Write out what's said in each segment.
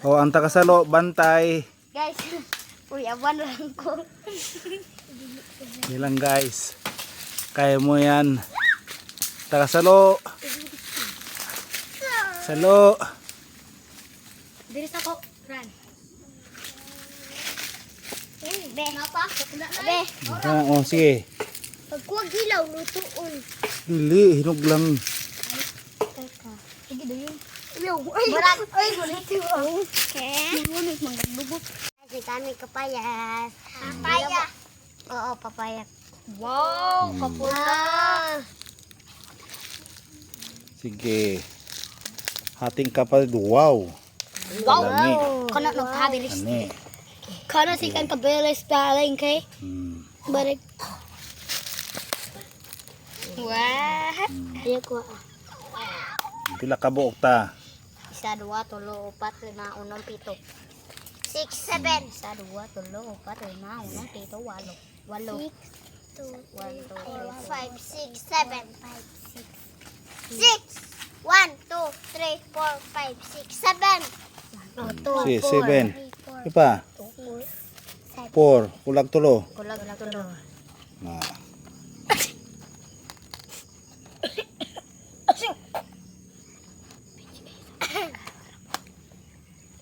O, ang takasalo, bantay. Guys, uy, awan lang ko. Yan lang guys. Kaya mo yan. Takasalo. Salo. Diri sa ko, Ran. Be, napa? Be. O, sige. Pagkuwag hilaw, lutuon. Dili, hinog lang. Teka. Sige, doon yun. Barang. Ay, gulit yun. Okay. Gulit, manggaglugot. Kasi kami kapayas. Papaya. Oo, papaya. Wow, kapula. Sige. Hating kapal. Wow. Wow. Lami. Kono nagkabilis. Ani. Kono si kan kabilis paling kay. Barik. Wah. Ayo ko. Pila ka buok ta? 1, 2, 3, 4, 5, 6, 7. 1, 2, 3, 4, 5, 6, 7. 1, 2, 3, 4, 5, 6, 7. Si, 7. Ipa? 4. Kulag tulo. Kulag tulo. Ah.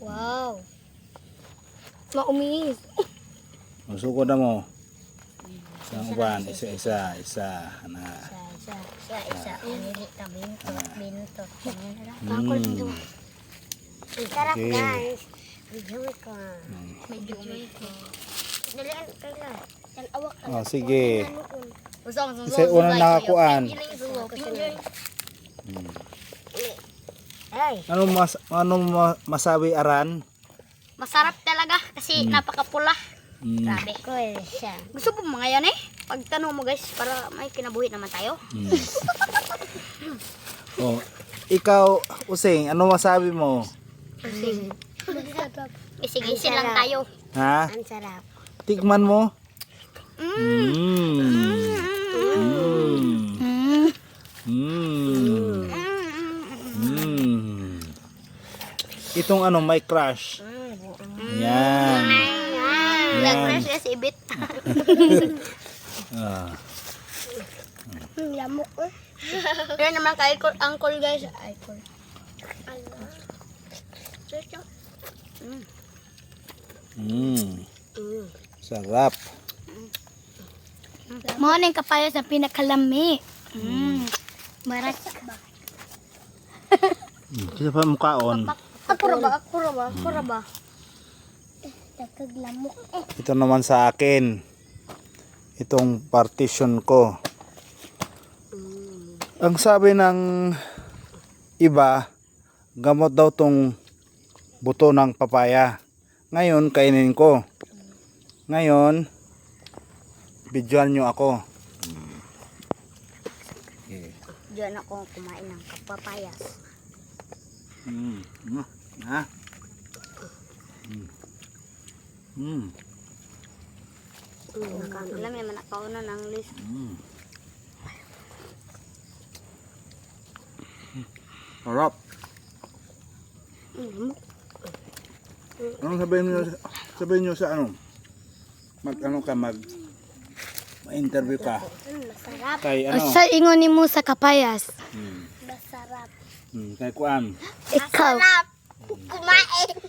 Wow. Maumis. Masukod na mo. Isang uban. Isa. Na. Isa. Ini ka binto. Sarap Okay. guys. Medyo ko. Dalian kayo. Yan awak. Oh, sige. Usong. Isa unang nakakuan. Ay, Anong masabi aran? masarap talaga kasi napakapula. Grabe. Siya. Gusto po mga yan eh. Pagtanong mo guys para may kinabuhi naman tayo. Oh, ikaw, Useng, ano masabi mo? Isigin lang tayo. Ha? Ang sarap. Tikman mo? Itong ano, may crush. Yan. Nag-fresh na si Ibit. Lamok eh. Yan naman kay Uncle guys. Uncle. Sarap. Morning kapayo sa pinakalami. Maras. Kita pa mukhaon. Ako ra ba? Takaglamok eh. Ito naman sa akin. Itong partition ko. Ang sabi ng iba, gamot daw tong buto ng papaya. Ngayon, kainin ko. Ngayon, videoan nyo ako. Okay. Diyan ako kumain ng kapapayas. Ha? Alam naman ako na ng list. Sarap. Anong sabihin nyo sa ano? Ma-interview ka. Masarap. Kay ano? Sa ingon mo sa kapayas. Masarap. Kay Kuan. Ikaw. Masarap. Kumain.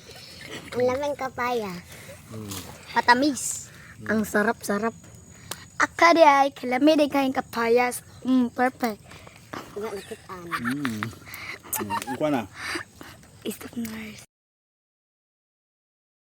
Ang lamang kapaya. Matamis. Ang sarap-sarap. Akari ay kalamid ay kain kapayas. Perfect. Kuan na. Stop nurse.